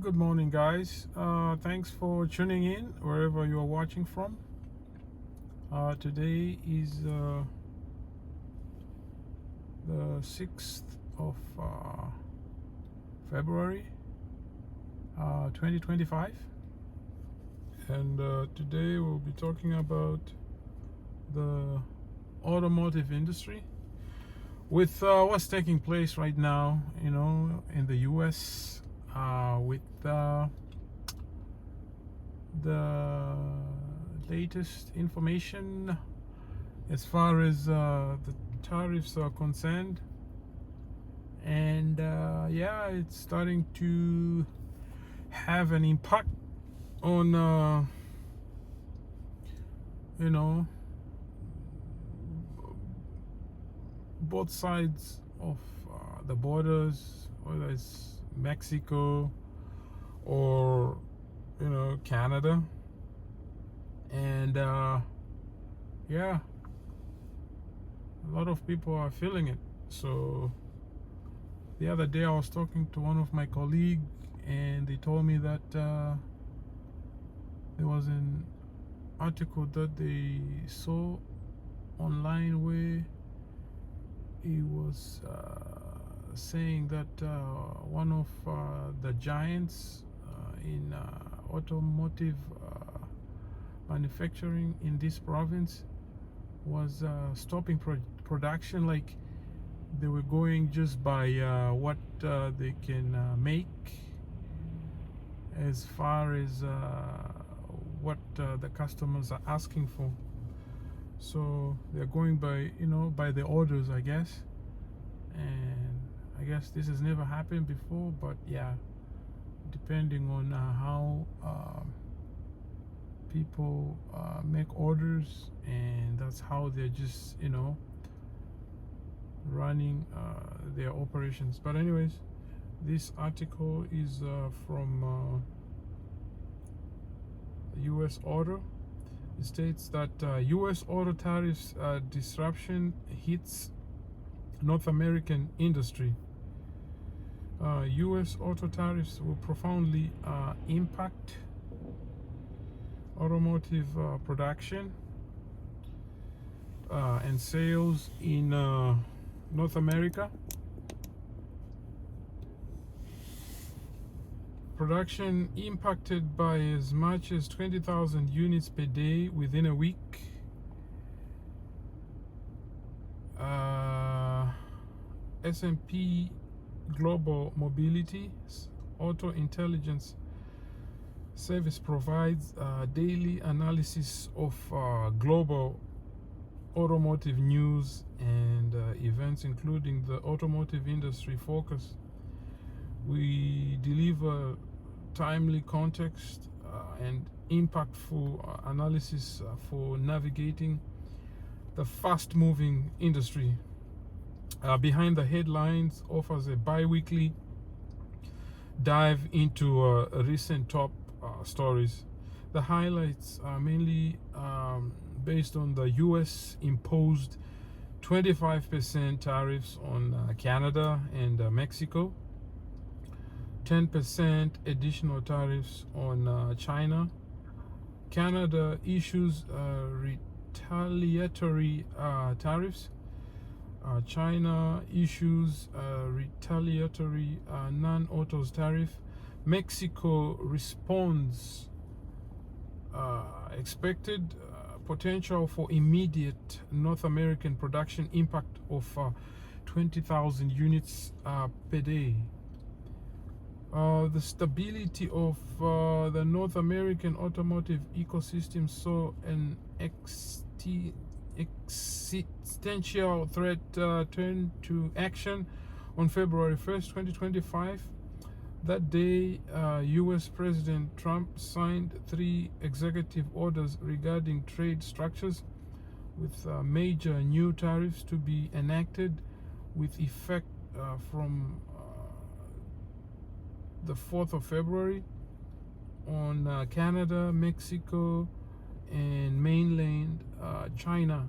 Good morning, guys. Thanks for tuning in wherever you are watching from. Today is the 6th of February 2025, and today we'll be talking about the automotive industry with what's taking place right now, in the US, with the latest information as far as the tariffs are concerned. And yeah, it's starting to have an impact on both sides of the borders, whether it's Mexico or Canada. And yeah, a lot of people are feeling it. So the other day I was talking to one of my colleagues, and they told me that there was an article that they saw online where he was saying that one of the giants in automotive manufacturing in this province was stopping production. Like, they were going just by what they can make, as far as what the customers are asking for. So they're going by by the orders, I guess. And I guess this has never happened before, but yeah, depending on how people make orders, and that's how they're just running their operations. But anyways, this article is from US Auto. It states that US auto tariffs disruption hits North American industry. US auto tariffs will profoundly impact automotive production and sales in North America. Production impacted by as much as 20,000 units per day within a week. S&P Global Mobility's Auto Intelligence Service provides daily analysis of global automotive news and events, including the automotive industry focus. We deliver timely context and impactful analysis for navigating the fast-moving industry. Behind the Headlines offers a bi-weekly dive into recent top stories. The highlights are mainly based on the US imposed 25% tariffs on Canada and Mexico, 10% additional tariffs on China. Canada issues retaliatory tariffs. China issues retaliatory non-autos tariff. Mexico responds expected potential for immediate North American production impact of 20,000 units per day. The stability of the North American automotive ecosystem saw an existential threat turn to action on February 1st, 2025. That day, US President Trump signed 3 executive orders regarding trade structures, with major new tariffs to be enacted with effect from the 4th of February on Canada, Mexico, and mainland China.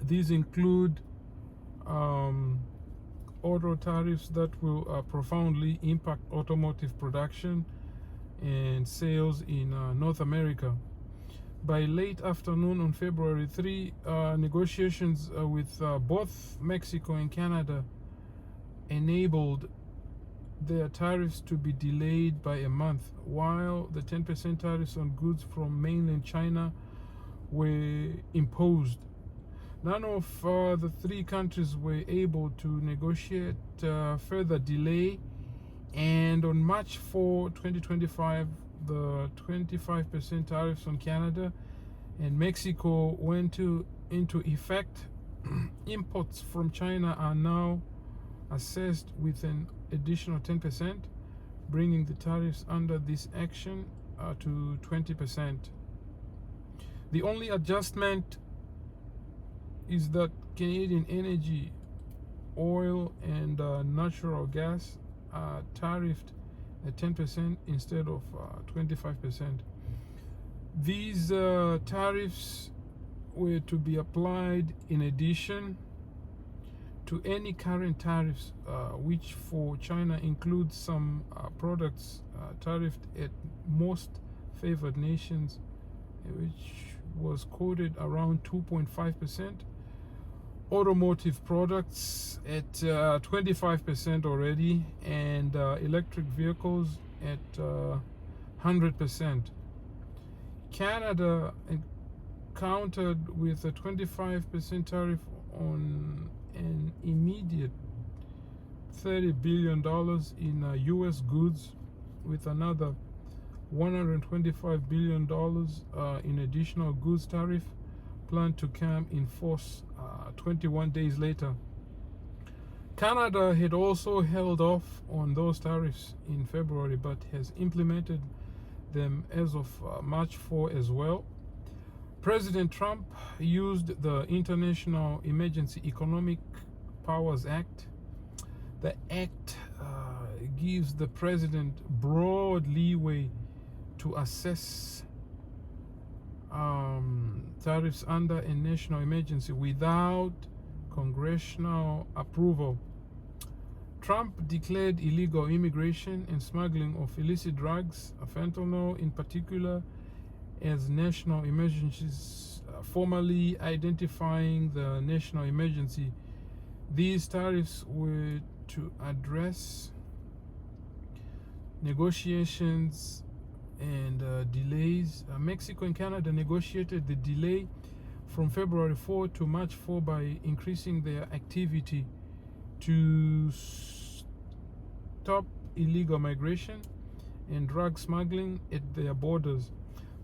These include auto tariffs that will profoundly impact automotive production and sales in North America. By late afternoon on February 3, negotiations with both Mexico and Canada enabled their tariffs to be delayed by a month, while the 10% tariffs on goods from mainland China were imposed. None of the three countries were able to negotiate further delay, and on March 4, 2025, the 25% tariffs on Canada and Mexico went into effect. Imports from China are now assessed with an additional 10%, bringing the tariffs under this action to 20%. The only adjustment is that Canadian energy, oil, and natural gas are tariffed at 10% instead of 25%. These tariffs were to be applied in addition to any current tariffs, which for China includes some products tariffed at most favored nations, which was quoted around 2.5%. Automotive products at 25% already, and electric vehicles at 100%. Canada countered with a 25% tariff on an immediate $30 billion in US goods, with another $125 billion in additional goods tariff planned to come in force 21 days later. Canada had also held off on those tariffs in February, but has implemented them as of March 4 as well. President Trump used the International Emergency Economic Powers Act. The act gives the president broad leeway to assess tariffs under a national emergency without congressional approval. Trump declared illegal immigration and smuggling of illicit drugs, fentanyl in particular, as national emergencies, formally identifying the national emergency. These tariffs were to address negotiations and delays. Mexico and Canada negotiated the delay from February 4 to March 4 by increasing their activity to stop illegal migration and drug smuggling at their borders.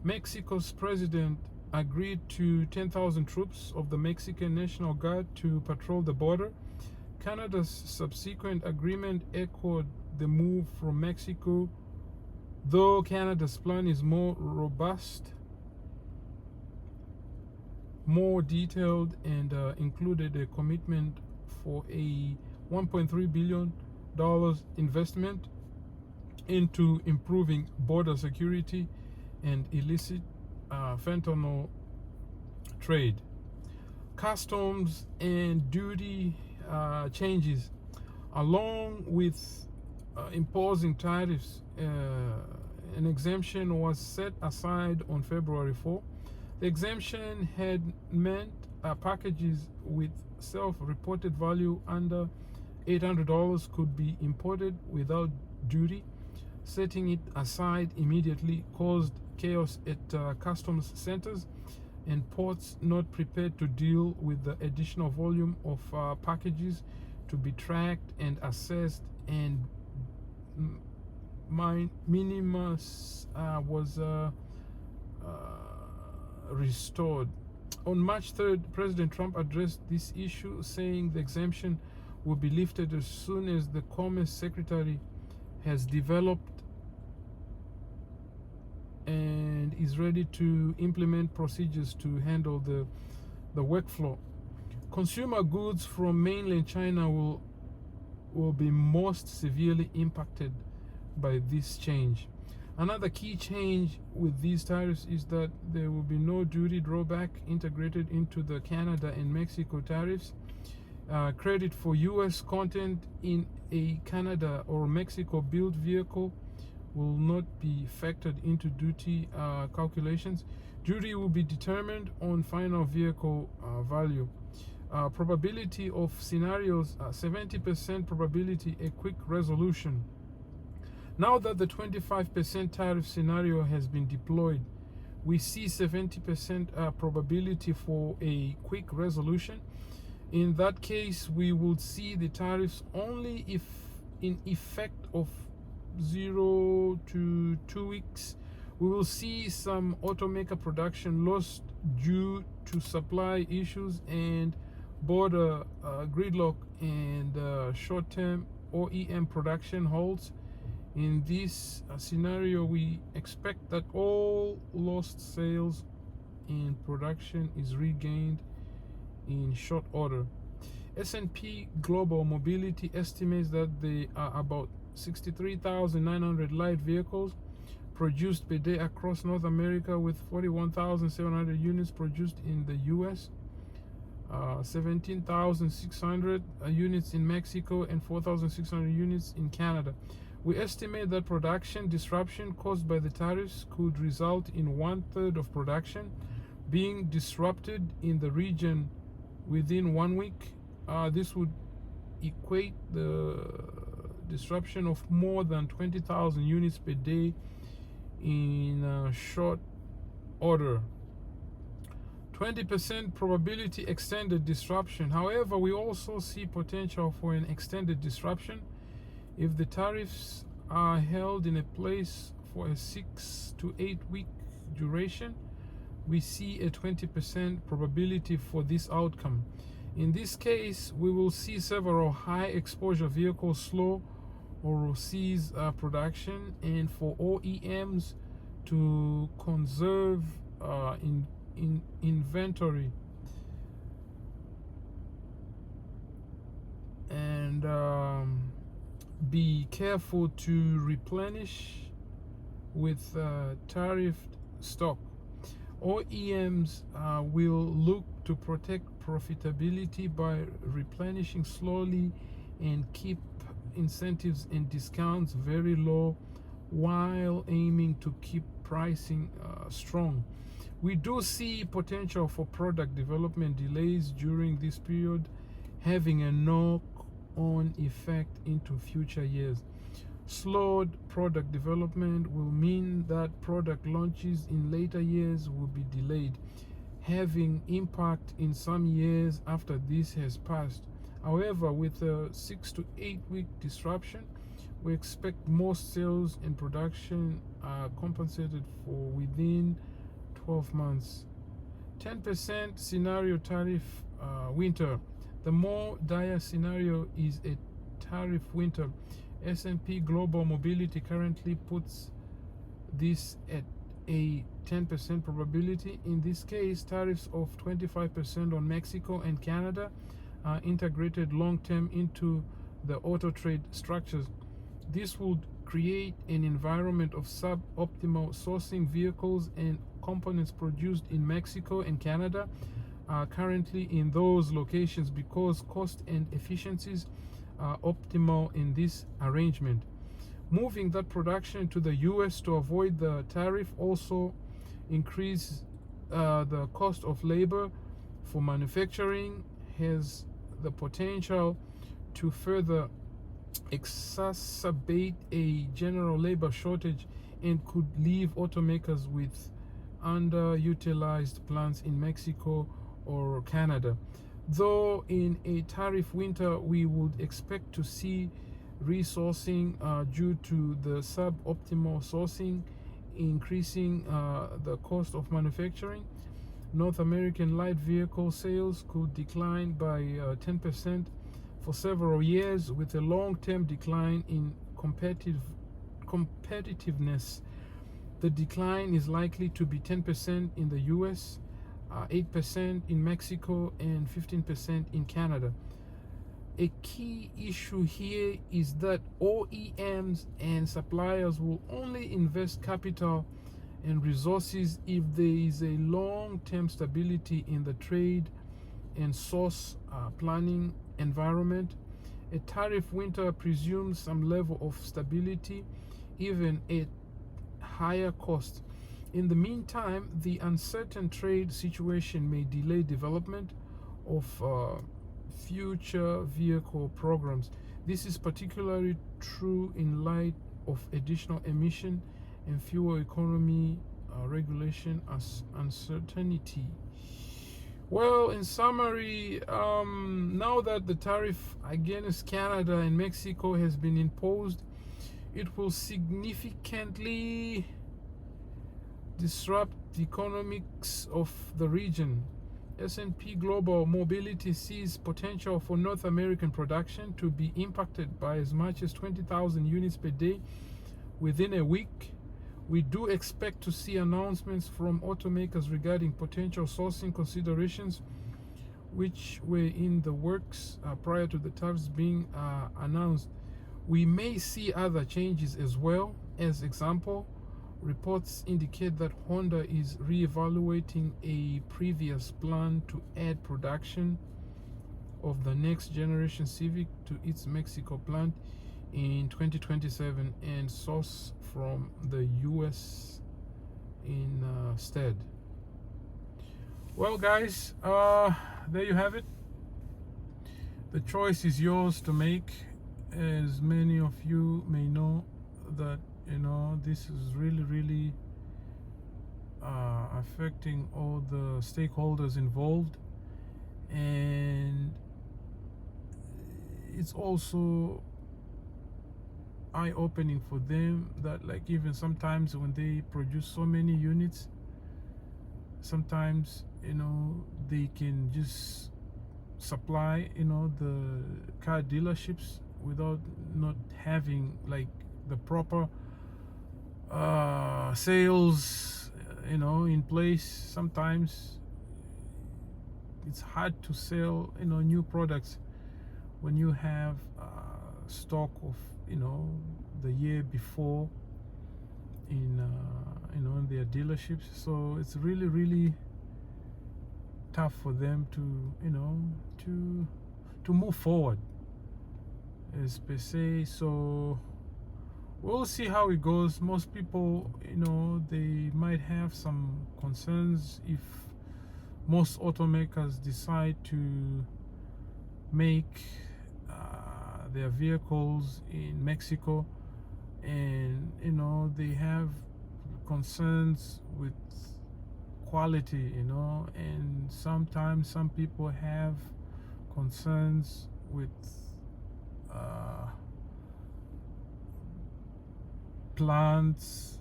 Mexico's president agreed to 10,000 troops of the Mexican National Guard to patrol the border. Canada's subsequent agreement echoed the move from Mexico, though Canada's plan is more robust, more detailed, and included a commitment for a $1.3 billion investment into improving border security and illicit fentanyl trade. Customs and duty changes, along with imposing tariffs. An exemption was set aside on February 4. The exemption had meant packages with self-reported value under $800 could be imported without duty. Setting it aside immediately caused chaos at customs centers and ports not prepared to deal with the additional volume of packages to be tracked and assessed, and minimus was restored. On March 3rd, President Trump addressed this issue, saying the exemption will be lifted as soon as the Commerce Secretary has developed and is ready to implement procedures to handle the workflow. Consumer goods from mainland China will be most severely impacted by this change. Another key change with these tariffs is that there will be no duty drawback integrated into the Canada and Mexico tariffs. credit for US content in a Canada or Mexico built vehicle will not be factored into duty calculations. Duty will be determined on final vehicle value. Probability of scenarios, 70% probability, a quick resolution. Now that the 25% tariff scenario has been deployed, we see 70% probability for a quick resolution. In that case, we will see the tariffs only if in effect of 0 to 2 weeks. We will see some automaker production lost due to supply issues and border gridlock and short-term OEM production holds. In this scenario, we expect that all lost sales in production is regained in short order. S&P Global Mobility estimates that there are about 63,900 light vehicles produced per day across North America, with 41,700 units produced in the US, 17,600 units in Mexico, and 4,600 units in Canada. We estimate that production disruption caused by the tariffs could result in 1/3 of production being disrupted in the region within 1 week. This would equate the disruption of more than 20,000 units per day in short order. 20% probability extended disruption. However, we also see potential for an extended disruption. If the tariffs are held in a place for a 6 to 8 week duration, we see a 20% probability for this outcome. In this case, we will see several high exposure vehicles slow or cease production, and for OEMs to conserve in inventory and be careful to replenish with tariffed stock. OEMs will look to protect profitability by replenishing slowly and keep incentives and discounts very low while aiming to keep pricing strong. We do see potential for product development delays during this period, having a knock-on effect into future years. Slowed product development will mean that product launches in later years will be delayed, having impact in some years after this has passed. However, with a 6 to 8 week disruption, we expect most sales and production are compensated for within 12 months. 10% scenario tariff winter. The more dire scenario is a tariff winter. S&P Global Mobility currently puts this at a 10% probability. In this case, tariffs of 25% on Mexico and Canada are integrated long-term into the auto trade structures. This would create an environment of suboptimal sourcing. Vehicles and components produced in Mexico and Canada are currently in those locations because cost and efficiencies are optimal in this arrangement. Moving that production to the US to avoid the tariff also increase the cost of labor for manufacturing, has the potential to further exacerbate a general labor shortage and could leave automakers with underutilized plants in Mexico or Canada. Though in a tariff winter, we would expect to see resourcing due to the suboptimal sourcing, increasing the cost of manufacturing. North American light vehicle sales could decline by 10% for several years, with a long-term decline in competitiveness. The decline is likely to be 10% in the US, 8% in Mexico, and 15% in Canada. A key issue here is that OEMs and suppliers will only invest capital and resources if there is a long-term stability in the trade and source planning environment. A tariff winter presumes some level of stability, even at higher cost. In the meantime, the uncertain trade situation may delay development of future vehicle programs. This is particularly true in light of additional emission and fuel economy regulation as uncertainty. Well, in summary, now that the tariff against Canada and Mexico has been imposed, it will significantly disrupt the economics of the region. S&P Global Mobility sees potential for North American production to be impacted by as much as 20,000 units per day within a week. We do expect to see announcements from automakers regarding potential sourcing considerations, which were in the works prior to the tariffs being announced. We may see other changes as well. As example, reports indicate that Honda is re-evaluating a previous plan to add production of the next generation Civic to its Mexico plant in 2027 and source from the US instead. Well, guys, there you have it. The choice is yours to make. As many of you may know, that this is really affecting all the stakeholders involved, and it's also eye-opening for them that, like, even sometimes when they produce so many units, sometimes they can just supply the car dealerships without not having like the proper sales in place. Sometimes it's hard to sell new products when you have stock of the year before in in their dealerships. So it's really tough for them to move forward, as per se. So we'll see how it goes. Most people, they might have some concerns if most automakers decide to make their vehicles in Mexico, and they have concerns with quality, and sometimes some people have concerns with plants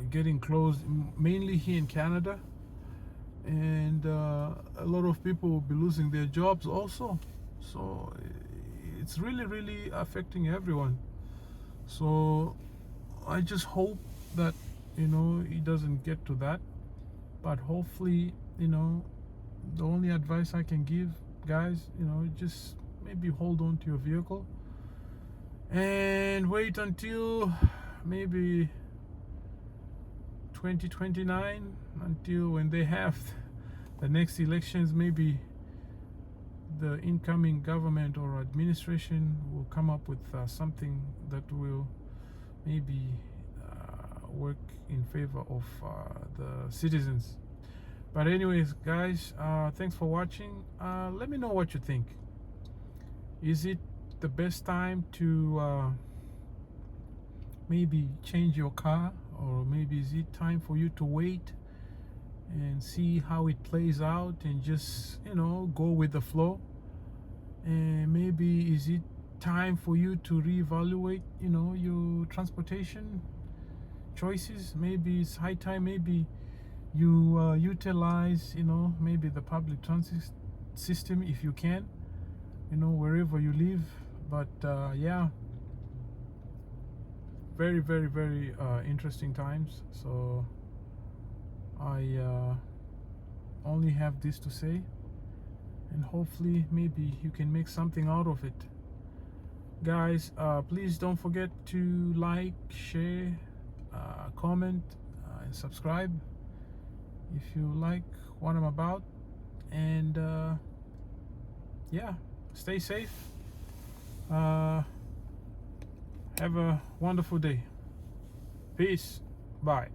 getting closed, mainly here in Canada, and a lot of people will be losing their jobs also. So it's really affecting everyone. So I just hope that it doesn't get to that, but hopefully the only advice I can give, guys, just maybe hold on to your vehicle and wait until maybe 2029, until when they have the next elections. Maybe the incoming government or administration will come up with something that will maybe work in favor of the citizens. But anyways, guys, thanks for watching. Let me know what you think. Is it the best time to maybe change your car, or maybe is it time for you to wait and see how it plays out and just go with the flow? And maybe is it time for you to reevaluate your transportation choices? Maybe it's high time maybe you utilize maybe the public transit system if you can, wherever you live. But yeah, very interesting times. So I only have this to say, and hopefully maybe you can make something out of it. Guys, please don't forget to like, share, comment, and subscribe if you like what I'm about. And yeah, Stay safe. Have a wonderful day. Peace. Bye.